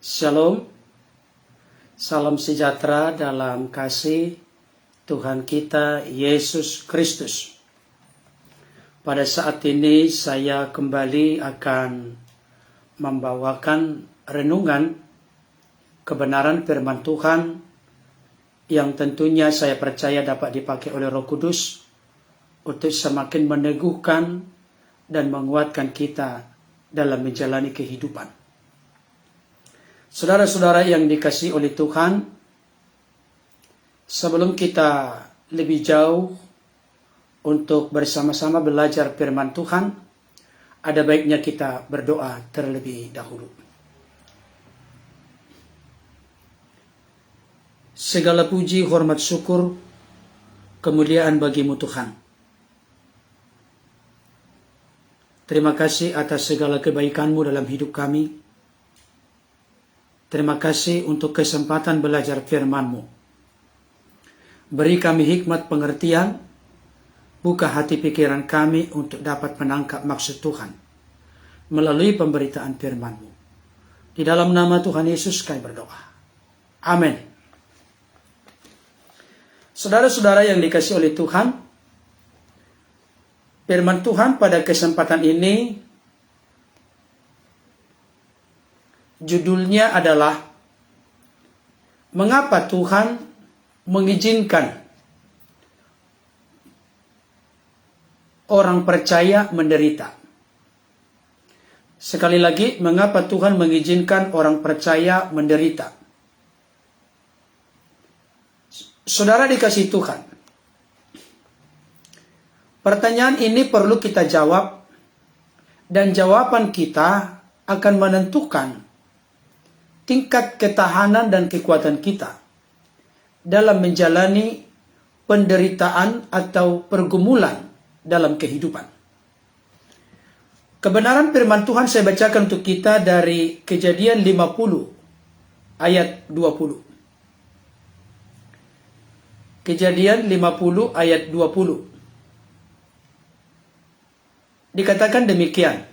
Shalom, salam sejahtera dalam kasih Tuhan kita Yesus Kristus. Pada saat ini saya kembali akan membawakan renungan kebenaran firman Tuhan yang tentunya saya percaya dapat dipakai oleh Roh Kudus untuk semakin meneguhkan dan menguatkan kita dalam menjalani kehidupan. Saudara-saudara yang dikasihi oleh Tuhan, sebelum kita lebih jauh untuk bersama-sama belajar firman Tuhan, ada baiknya kita berdoa terlebih dahulu. Segala puji, hormat, syukur, kemuliaan bagimu Tuhan. Terima kasih atas segala kebaikan-Mu dalam hidup kami. Terima kasih untuk kesempatan belajar firman-Mu. Beri kami hikmat pengertian, buka hati pikiran kami untuk dapat menangkap maksud Tuhan melalui pemberitaan firman-Mu. Di dalam nama Tuhan Yesus kami berdoa. Amin. Saudara-saudara yang dikasihi oleh Tuhan, firman Tuhan pada kesempatan ini judulnya adalah Mengapa Tuhan mengizinkan orang percaya menderita? Sekali lagi, mengapa Tuhan mengizinkan orang percaya menderita? Saudara dikasihi Tuhan, pertanyaan ini perlu kita jawab, dan jawaban kita akan menentukan tingkat ketahanan dan kekuatan kita dalam menjalani penderitaan atau pergumulan dalam kehidupan. Kebenaran firman Tuhan saya bacakan untuk kita dari Kejadian 50 ayat 20. Kejadian 50 ayat 20. Dikatakan demikian.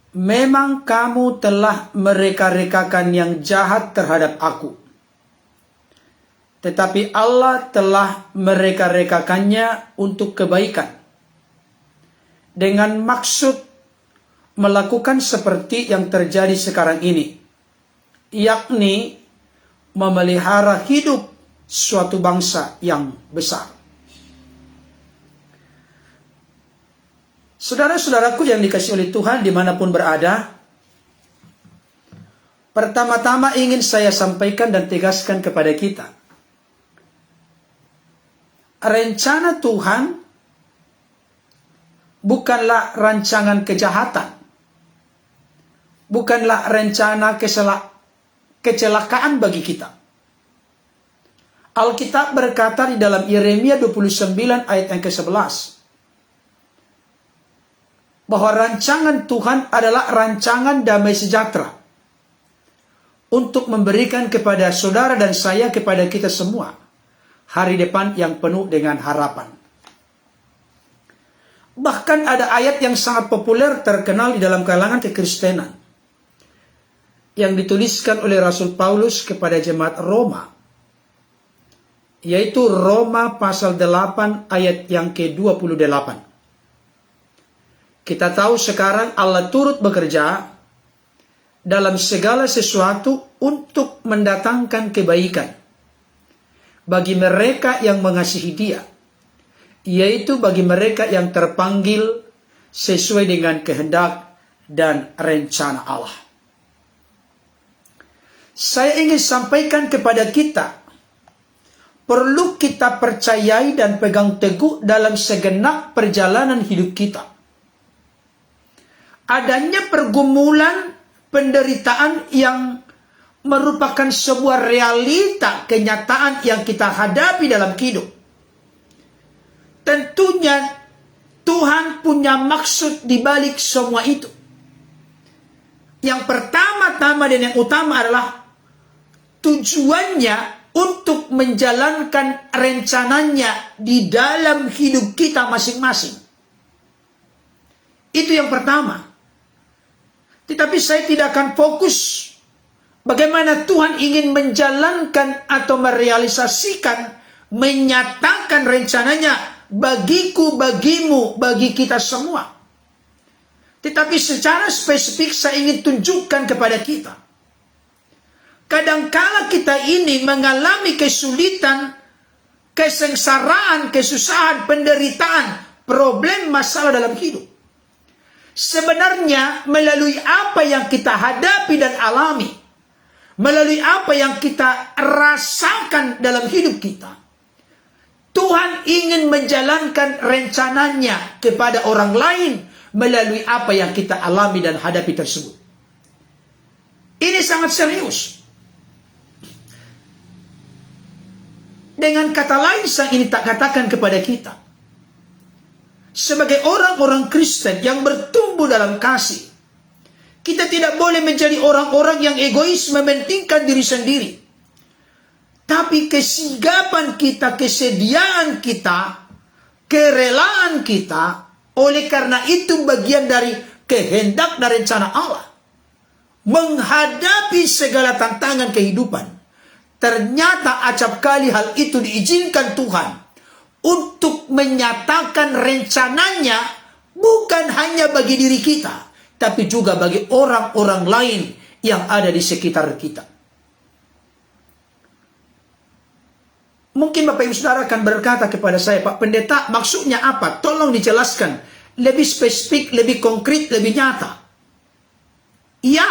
Memang kamu telah mereka-rekakan yang jahat terhadap aku. Tetapi Allah telah mereka-rekakannya untuk kebaikan. Dengan maksud melakukan seperti yang terjadi sekarang ini. Yakni memelihara hidup suatu bangsa yang besar. Saudara-saudaraku yang dikasihi oleh Tuhan dimanapun berada, pertama-tama ingin saya sampaikan dan tegaskan kepada kita. Rencana Tuhan bukanlah rancangan kejahatan. Bukanlah rencana kecelakaan bagi kita. Alkitab berkata di dalam Yeremia 29 ayat yang ke-11. Bahwa rancangan Tuhan adalah rancangan damai sejahtera untuk memberikan kepada saudara dan saya, kepada kita semua, hari depan yang penuh dengan harapan. Bahkan ada ayat yang sangat populer terkenal di dalam kalangan kekristenan yang dituliskan oleh Rasul Paulus kepada jemaat Roma, yaitu Roma pasal 8 ayat yang ke-28. Kita tahu sekarang Allah turut bekerja dalam segala sesuatu untuk mendatangkan kebaikan bagi mereka yang mengasihi Dia, yaitu bagi mereka yang terpanggil sesuai dengan kehendak dan rencana Allah. Saya ingin sampaikan kepada kita, perlu kita percayai dan pegang teguh dalam segenap perjalanan hidup kita. Adanya pergumulan, penderitaan yang merupakan sebuah realita, kenyataan yang kita hadapi dalam hidup. Tentunya Tuhan punya maksud di balik semua itu. Yang pertama-tama dan yang utama adalah tujuannya untuk menjalankan rencananya di dalam hidup kita masing-masing. Itu yang pertama. Tetapi saya tidak akan fokus bagaimana Tuhan ingin menjalankan atau merealisasikan, menyatakan rencananya bagiku, bagimu, bagi kita semua. Tetapi secara spesifik saya ingin tunjukkan kepada kita. Kadangkala kita ini mengalami kesulitan, kesengsaraan, kesusahan, penderitaan, problem, masalah dalam hidup. Sebenarnya melalui apa yang kita hadapi dan alami, melalui apa yang kita rasakan dalam hidup kita, Tuhan ingin menjalankan rencananya kepada orang lain melalui apa yang kita alami dan hadapi tersebut. Ini sangat serius. Dengan kata lain, saya ini tak katakan kepada kita, sebagai orang-orang Kristen yang bertumbuh dalam kasih, kita tidak boleh menjadi orang-orang yang egois, mementingkan diri sendiri. Tapi kesigapan kita, kesediaan kita, kerelaan kita, oleh karena itu bagian dari kehendak dan rencana Allah. Menghadapi segala tantangan kehidupan. Ternyata acap kali hal itu diizinkan Tuhan untuk menyatakan rencananya bukan hanya bagi diri kita, tapi juga bagi orang-orang lain yang ada di sekitar kita. Mungkin Bapak Ibu Saudara akan berkata kepada saya, Pak Pendeta, maksudnya apa? Tolong dijelaskan lebih spesifik, lebih konkret, lebih nyata. Ya.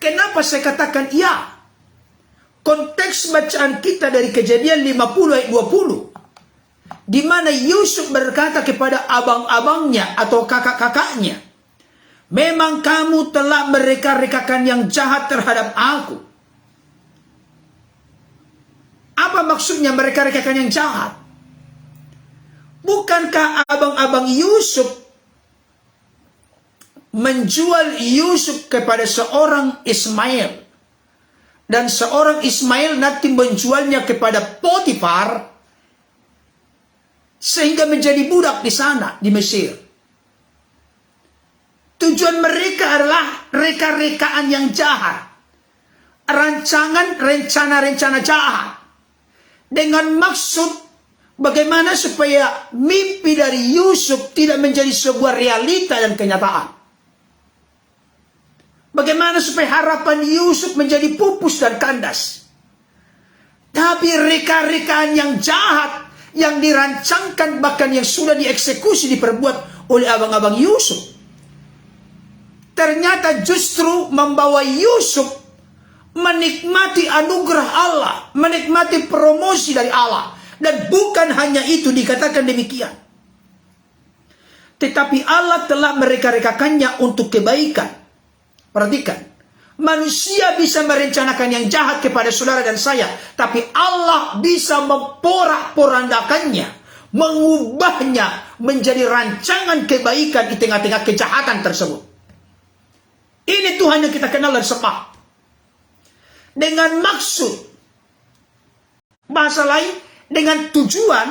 Kenapa saya katakan ya? Konteks bacaan kita dari Kejadian 50 ayat 20, di mana Yusuf berkata kepada abang-abangnya atau kakak-kakaknya, memang kamu telah mereka-rekakan yang jahat terhadap aku. Apa maksudnya mereka-rekakan yang jahat? Bukankah abang-abang Yusuf menjual Yusuf kepada seorang Ismail? Dan seorang Ismail nanti menjualnya kepada Potifar, sehingga menjadi budak di sana, di Mesir. Tujuan mereka adalah reka-rekaan yang jahat. Rancangan, rencana-rencana jahat. Dengan maksud bagaimana supaya mimpi dari Yusuf tidak menjadi sebuah realita dan kenyataan. Bagaimana supaya harapan Yusuf menjadi pupus dan kandas. Tapi reka-rekaan yang jahat, yang dirancangkan, bahkan yang sudah dieksekusi, diperbuat oleh abang-abang Yusuf, ternyata justru membawa Yusuf menikmati anugerah Allah, menikmati promosi dari Allah. Dan bukan hanya itu dikatakan demikian, tetapi Allah telah mereka-rekakannya untuk kebaikan. Perhatikan, manusia bisa merencanakan yang jahat kepada saudara dan saya, tapi Allah bisa memporak-porandakannya, mengubahnya menjadi rancangan kebaikan di tengah-tengah kejahatan tersebut. Ini Tuhan yang kita kenal dan sembah. Dengan maksud, bahasa lain, dengan tujuan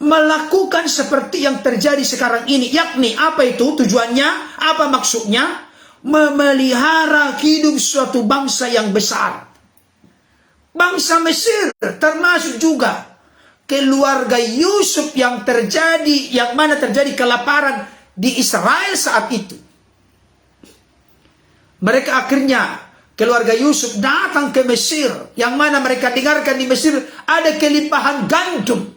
melakukan seperti yang terjadi sekarang ini. Yakni apa itu tujuannya? Apa maksudnya? Memelihara hidup suatu bangsa yang besar. Bangsa Mesir, termasuk juga keluarga Yusuf yang mana terjadi kelaparan di Israel saat itu. Mereka akhirnya, keluarga Yusuf datang ke Mesir, yang mana mereka dengarkan di Mesir ada kelimpahan gandum.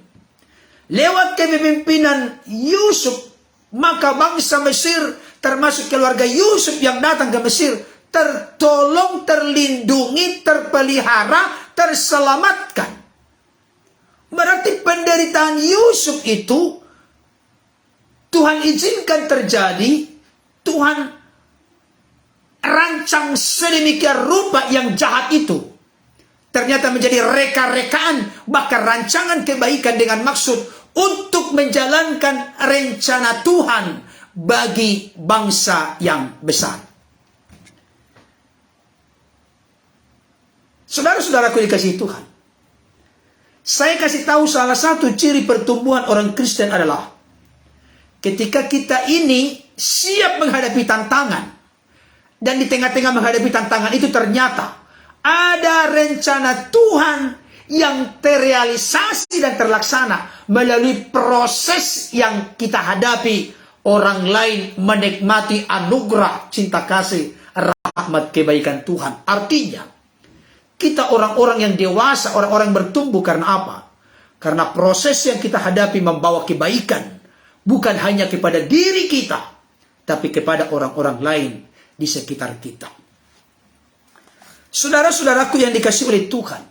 Lewat kepemimpinan Yusuf, maka bangsa Mesir, termasuk keluarga Yusuf yang datang ke Mesir, tertolong, terlindungi, terpelihara, terselamatkan. Berarti penderitaan Yusuf itu Tuhan izinkan terjadi, Tuhan rancang sedemikian rupa yang jahat itu ternyata menjadi reka-rekaan, bahkan rancangan kebaikan dengan maksud untuk menjalankan rencana Tuhan bagi bangsa yang besar. Saudara-saudaraku dikasihi Tuhan, saya kasih tahu salah satu ciri pertumbuhan orang Kristen adalah ketika kita ini siap menghadapi tantangan. Dan di tengah-tengah menghadapi tantangan itu ternyata ada rencana Tuhan yang terrealisasi dan terlaksana melalui proses yang kita hadapi. Orang lain menikmati anugerah, cinta kasih, rahmat, kebaikan Tuhan. Artinya, kita orang-orang yang dewasa, orang-orang bertumbuh karena apa? Karena proses yang kita hadapi membawa kebaikan. Bukan hanya kepada diri kita, tapi kepada orang-orang lain di sekitar kita. Saudara-saudaraku yang dikasihi oleh Tuhan,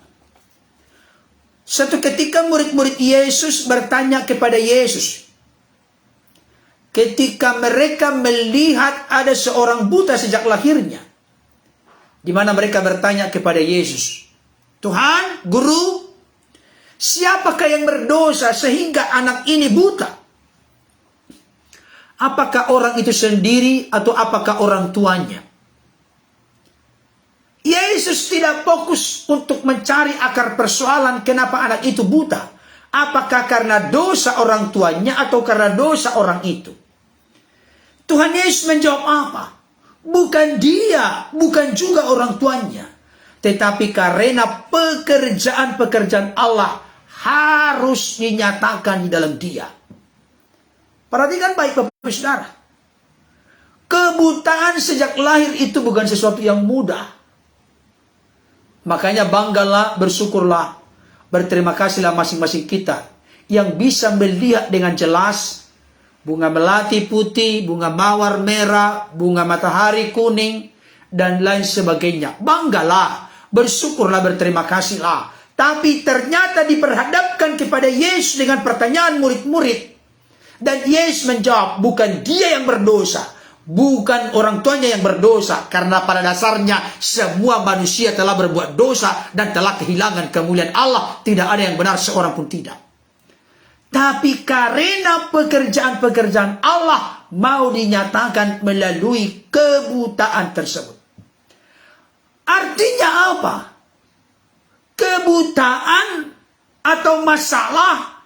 satu ketika murid-murid Yesus bertanya kepada Yesus, ketika mereka melihat ada seorang buta sejak lahirnya, di mana mereka bertanya kepada Yesus, Tuhan, Guru, siapakah yang berdosa sehingga anak ini buta? Apakah orang itu sendiri atau apakah orang tuanya? Yesus tidak fokus untuk mencari akar persoalan kenapa anak itu buta. Apakah karena dosa orang tuanya atau karena dosa orang itu? Tuhan Yesus menjawab apa? Bukan dia, bukan juga orang tuanya. Tetapi karena pekerjaan-pekerjaan Allah harus dinyatakan di dalam dia. Perhatikan baik Bapak Saudara. Kebutaan sejak lahir itu bukan sesuatu yang mudah. Makanya banggalah, bersyukurlah, berterima kasihlah masing-masing kita yang bisa melihat dengan jelas bunga melati putih, bunga mawar merah, bunga matahari kuning, dan lain sebagainya. Banggalah, bersyukurlah, berterima kasihlah. Tapi ternyata diperhadapkan kepada Yesus dengan pertanyaan murid-murid. Dan Yesus menjawab, bukan dia yang berdosa, bukan orang tuanya yang berdosa. Karena pada dasarnya semua manusia telah berbuat dosa dan telah kehilangan kemuliaan Allah. Tidak ada yang benar, seorang pun tidak. Tapi karena pekerjaan-pekerjaan Allah mau dinyatakan melalui kebutaan tersebut. Artinya apa? Kebutaan atau masalah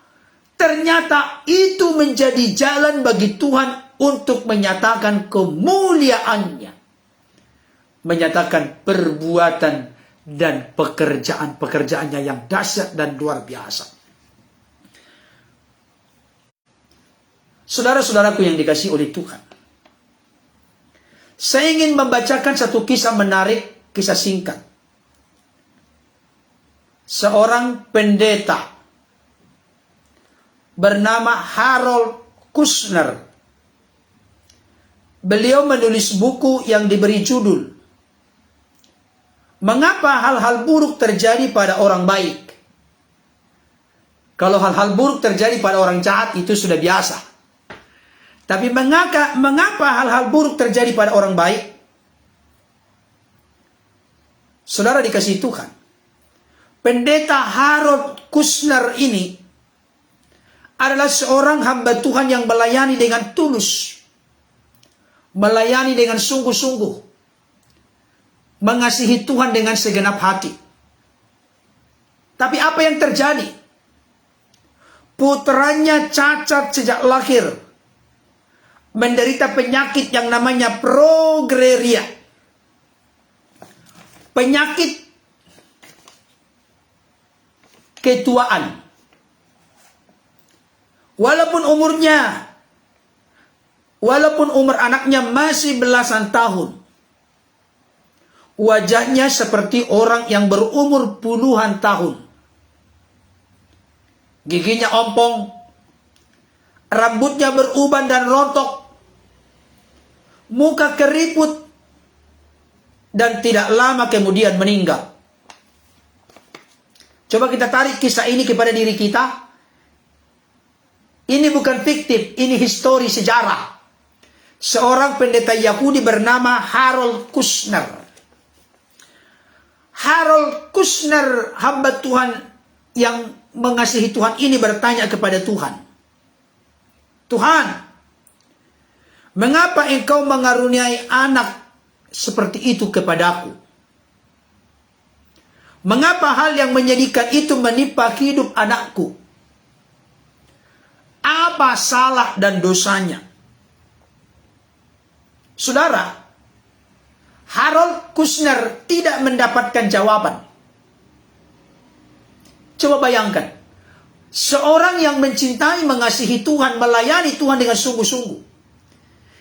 ternyata itu menjadi jalan bagi Tuhan untuk menyatakan kemuliaannya. Menyatakan perbuatan dan pekerjaan-pekerjaannya yang dahsyat dan luar biasa. Saudara-saudaraku yang dikasihi oleh Tuhan, saya ingin membacakan satu kisah menarik, kisah singkat. Seorang pendeta bernama Harold Kushner. Beliau menulis buku yang diberi judul Mengapa Hal-hal Buruk Terjadi pada Orang Baik. Kalau hal-hal buruk terjadi pada orang jahat itu sudah biasa. Tapi mengapa hal-hal buruk terjadi pada orang baik? Saudara dikasihi Tuhan, pendeta Harold Kushner ini adalah seorang hamba Tuhan yang melayani dengan tulus, melayani dengan sungguh-sungguh, mengasihi Tuhan dengan segenap hati. Tapi apa yang terjadi? Putranya cacat sejak lahir, menderita penyakit yang namanya progeria. Penyakit ketuaan. Walaupun umur anaknya masih belasan tahun, wajahnya seperti orang yang berumur puluhan tahun. Giginya ompong, rambutnya beruban dan rontok, muka keriput, dan tidak lama kemudian meninggal. Coba kita tarik kisah ini kepada diri kita. Ini bukan fiktif, ini histori sejarah. Seorang pendeta Yahudi bernama Harold Kushner. Harold Kushner, hamba Tuhan yang mengasihi Tuhan ini, bertanya kepada Tuhan, Tuhan, mengapa engkau mengaruniai anak seperti itu kepadaku? Mengapa hal yang menyedihkan itu menimpa hidup anakku? Apa salah dan dosanya? Saudara, Harold Kushner tidak mendapatkan jawaban. Coba bayangkan, seorang yang mencintai, mengasihi Tuhan, melayani Tuhan dengan sungguh-sungguh,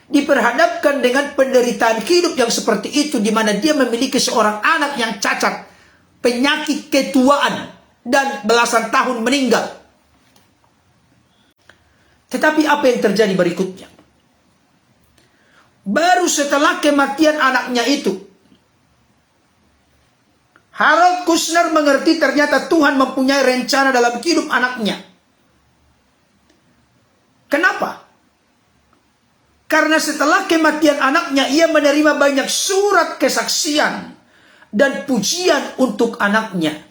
diperhadapkan dengan penderitaan hidup yang seperti itu, di mana dia memiliki seorang anak yang cacat, penyakit ketuaan, dan belasan tahun meninggal. Tetapi apa yang terjadi berikutnya? Baru setelah kematian anaknya itu, Harold Kushner mengerti ternyata Tuhan mempunyai rencana dalam hidup anaknya. Kenapa? Karena setelah kematian anaknya, ia menerima banyak surat kesaksian dan pujian untuk anaknya.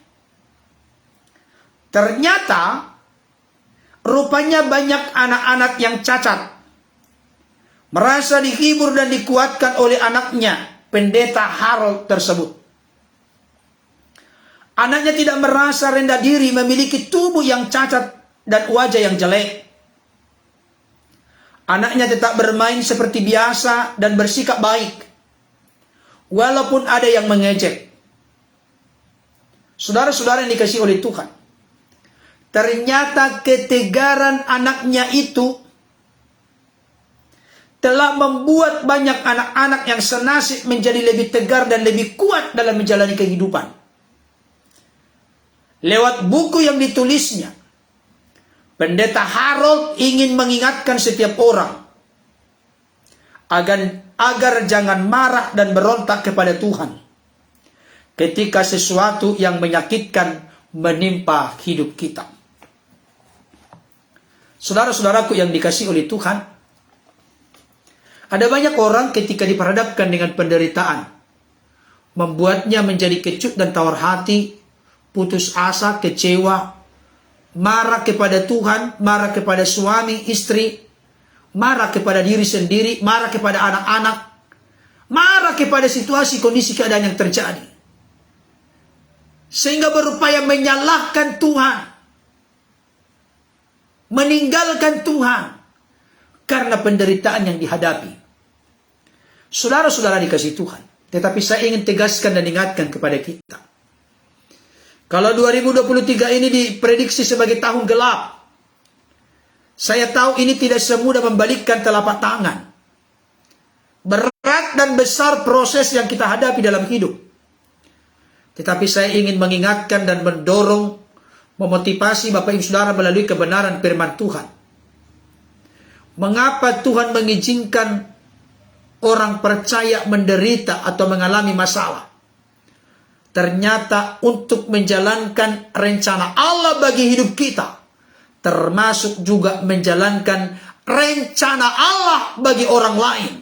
Ternyata, rupanya banyak anak-anak yang cacat merasa dihibur dan dikuatkan oleh anaknya, pendeta Harold tersebut. Anaknya tidak merasa rendah diri, memiliki tubuh yang cacat dan wajah yang jelek. Anaknya tetap bermain seperti biasa dan bersikap baik, walaupun ada yang mengejek. Saudara-saudara yang dikasihi oleh Tuhan, ternyata ketegaran anaknya itu telah membuat banyak anak-anak yang senasib menjadi lebih tegar dan lebih kuat dalam menjalani kehidupan. Lewat buku yang ditulisnya, pendeta Harold ingin mengingatkan setiap orang agar jangan marah dan berontak kepada Tuhan ketika sesuatu yang menyakitkan menimpa hidup kita. Saudara-saudaraku yang dikasihi oleh Tuhan, ada banyak orang ketika diperhadapkan dengan penderitaan, membuatnya menjadi kecut dan tawar hati, putus asa, kecewa, marah kepada Tuhan, marah kepada suami, istri, marah kepada diri sendiri, marah kepada anak-anak, marah kepada situasi, kondisi, keadaan yang terjadi. Sehingga berupaya menyalahkan Tuhan, meninggalkan Tuhan, karena penderitaan yang dihadapi. Saudara-saudara dikasihi Tuhan, tetapi saya ingin tegaskan dan ingatkan kepada kita, kalau 2023 ini diprediksi sebagai tahun gelap, saya tahu ini tidak semudah membalikkan telapak tangan. Berat dan besar proses yang kita hadapi dalam hidup. Tetapi saya ingin mengingatkan dan mendorong, memotivasi Bapak Ibu Saudara melalui kebenaran firman Tuhan. Mengapa Tuhan mengizinkan orang percaya menderita atau mengalami masalah? Ternyata untuk menjalankan rencana Allah bagi hidup kita, termasuk juga menjalankan rencana Allah bagi orang lain.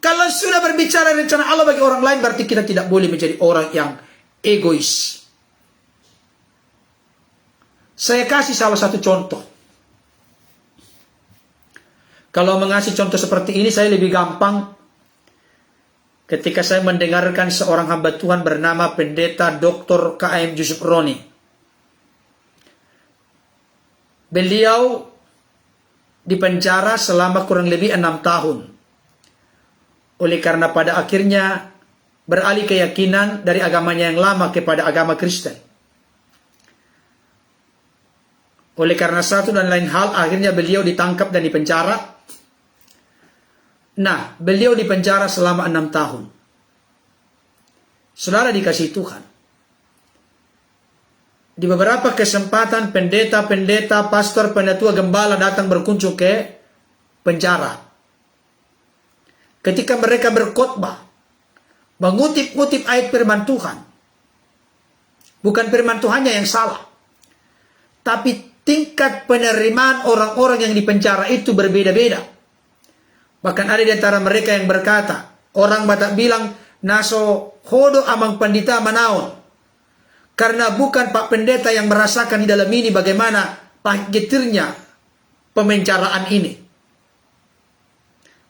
Kalau sudah berbicara rencana Allah bagi orang lain, berarti kita tidak boleh menjadi orang yang egois. Saya kasih salah satu contoh. Kalau mengasih contoh seperti ini, saya lebih gampang ketika saya mendengarkan seorang hamba Tuhan bernama Pendeta Dr. K.M. Yusuf Roni. Beliau dipenjara selama kurang lebih 6 tahun. Oleh karena pada akhirnya beralih keyakinan dari agamanya yang lama kepada agama Kristen. Oleh karena satu dan lain hal, akhirnya beliau ditangkap dan dipenjara. Nah, beliau dipenjara selama 6 tahun. Saudara dikasihi Tuhan, di beberapa kesempatan pendeta-pendeta, pastor, penatua, gembala datang berkunjung ke penjara. Ketika mereka berkhotbah, mengutip-ngutip ayat firman Tuhan, bukan firman Tuhannya yang salah, tapi tingkat penerimaan orang-orang yang dipenjara itu berbeda-beda. Bahkan ada di antara mereka yang berkata, orang Batak bilang, naso hodo amang pandita manaon. Karena bukan Pak Pendeta yang merasakan di dalam ini bagaimana pahit-getirnya pemenjaraan ini.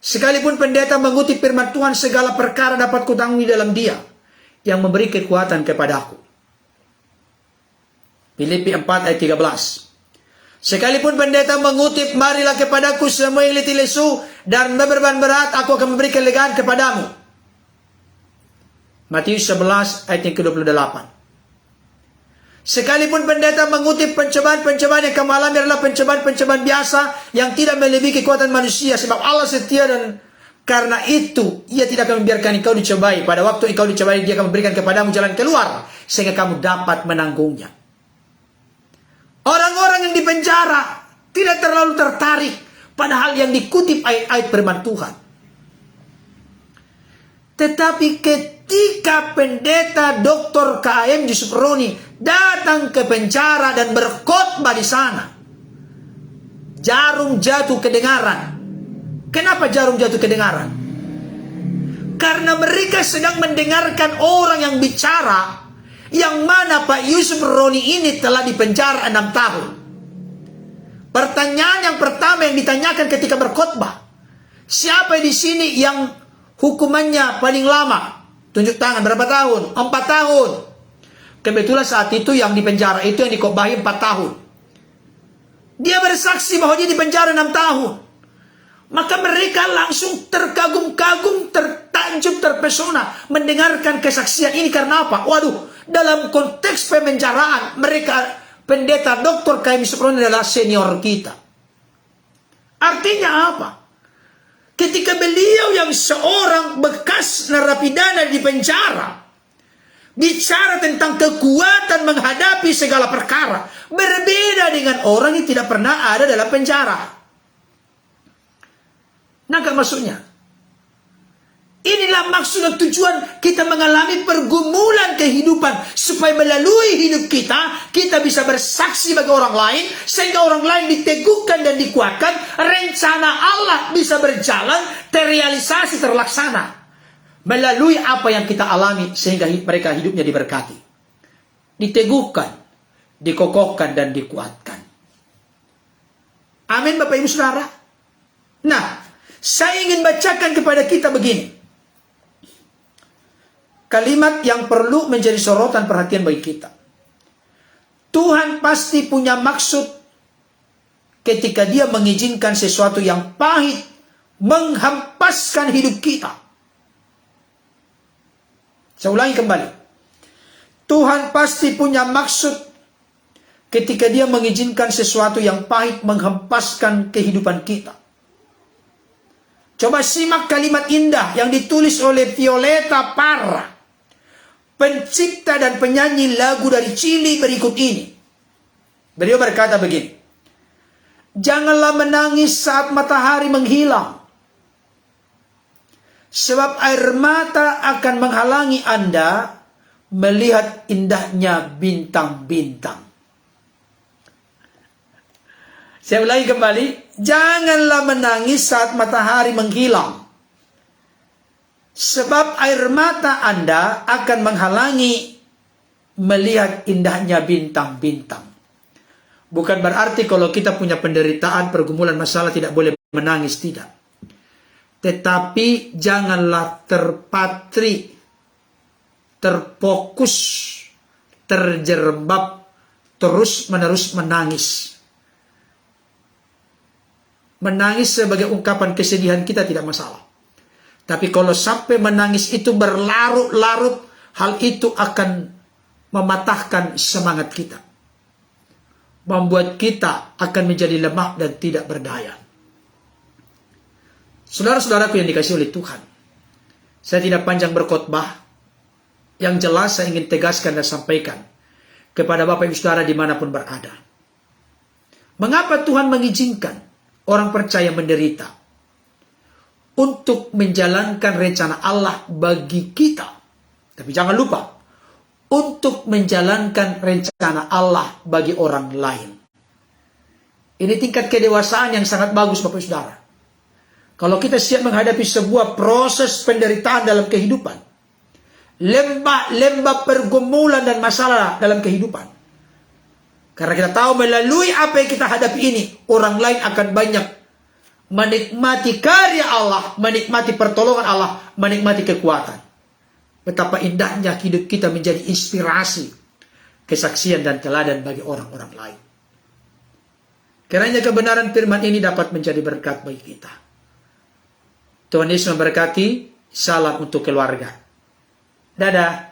Sekalipun pendeta mengutip firman Tuhan, segala perkara dapat kutanggung di dalam Dia yang memberi kekuatan kepadaku. Filipi 4 ayat 13. Sekalipun pendeta mengutip, marilah kepadaku semua yang letih lesu dan beban berat, aku akan memberikan kelegaan kepadamu. Matius 11 ayat yang ke-28. Sekalipun pendeta mengutip pencobaan-pencobaan yang kamu alami adalah pencobaan-pencobaan biasa yang tidak melebihi kekuatan manusia, sebab Allah setia dan karena itu ia tidak akan membiarkan engkau dicobai. Pada waktu engkau dicobai, dia akan memberikan kepadamu jalan keluar sehingga kamu dapat menanggungnya. Orang-orang yang di penjara tidak terlalu tertarik pada hal yang dikutip ayat-ayat firman Tuhan. Tetapi ketika pendeta Dr. KM Yusuf Roni datang ke penjara dan berkhotbah di sana, jarum jatuh kedengaran. Kenapa jarum jatuh kedengaran? Karena mereka sedang mendengarkan orang yang bicara, yang mana Pak Yusuf Roni ini telah dipenjara 6 tahun. Pertanyaan yang pertama yang ditanyakan ketika berkhotbah, siapa di sini yang hukumannya paling lama? Tunjuk tangan, berapa tahun? 4 tahun. Kebetulan saat itu yang dipenjara itu yang dikhotbahi 4 tahun. Dia bersaksi bahwa dia dipenjara 6 tahun. Maka mereka langsung terkagum-kagum, tertanjub, terpesona mendengarkan kesaksian ini. Karena apa? Waduh, dalam konteks pemenjaraan, mereka pendeta Dr. KM Yusuf Roni adalah senior kita. Artinya apa? Ketika beliau yang seorang bekas narapidana di penjara bicara tentang kekuatan menghadapi segala perkara, berbeda dengan orang yang tidak pernah ada dalam penjara. Nangkap maksudnya? Inilah maksud dan tujuan kita mengalami pergumulan kehidupan, supaya melalui hidup kita bisa bersaksi bagi orang lain, sehingga orang lain diteguhkan dan dikuatkan, rencana Allah bisa berjalan, terrealisasi, terlaksana melalui apa yang kita alami, sehingga mereka hidupnya diberkati, diteguhkan, dikokohkan, dan dikuatkan. Amin, Bapak Ibu Saudara. Nah, saya ingin bacakan kepada kita begini, kalimat yang perlu menjadi sorotan perhatian bagi kita. Tuhan pasti punya maksud ketika dia mengizinkan sesuatu yang pahit menghempaskan hidup kita. Saya ulangi kembali. Tuhan pasti punya maksud ketika dia mengizinkan sesuatu yang pahit menghempaskan kehidupan kita. Coba simak kalimat indah yang ditulis oleh Violeta Parra, pencipta dan penyanyi lagu dari Chili berikut ini. Beliau berkata begini, janganlah menangis saat matahari menghilang, sebab air mata akan menghalangi Anda melihat indahnya bintang-bintang. Saya ulangi kembali, janganlah menangis saat matahari menghilang, sebab air mata Anda akan menghalangi melihat indahnya bintang-bintang. Bukan berarti kalau kita punya penderitaan, pergumulan, masalah tidak boleh menangis, tidak. Tetapi janganlah terpatri, terfokus, terjerembab, terus-menerus menangis. Menangis sebagai ungkapan kesedihan kita tidak masalah. Tapi kalau sampai menangis itu berlarut-larut, hal itu akan mematahkan semangat kita, membuat kita akan menjadi lemah dan tidak berdaya. Saudara-saudaraku yang dikasihi oleh Tuhan, saya tidak panjang berkhotbah. Yang jelas saya ingin tegaskan dan sampaikan kepada Bapak Ibu Saudara dimanapun berada. Mengapa Tuhan mengizinkan orang percaya menderita? Untuk menjalankan rencana Allah bagi kita. Tapi jangan lupa, untuk menjalankan rencana Allah bagi orang lain. Ini tingkat kedewasaan yang sangat bagus, Bapak Ibu Saudara. Kalau kita siap menghadapi sebuah proses penderitaan dalam kehidupan, lembah-lembah pergumulan dan masalah dalam kehidupan, karena kita tahu melalui apa yang kita hadapi ini, orang lain akan banyak menikmati karya Allah, menikmati pertolongan Allah, menikmati kekuatan. Betapa indahnya hidup kita menjadi inspirasi, kesaksian dan teladan bagi orang-orang lain. Kiranya kebenaran firman ini dapat menjadi berkat bagi kita. Tuhan Yesus memberkati. Salam untuk keluarga. Dadah.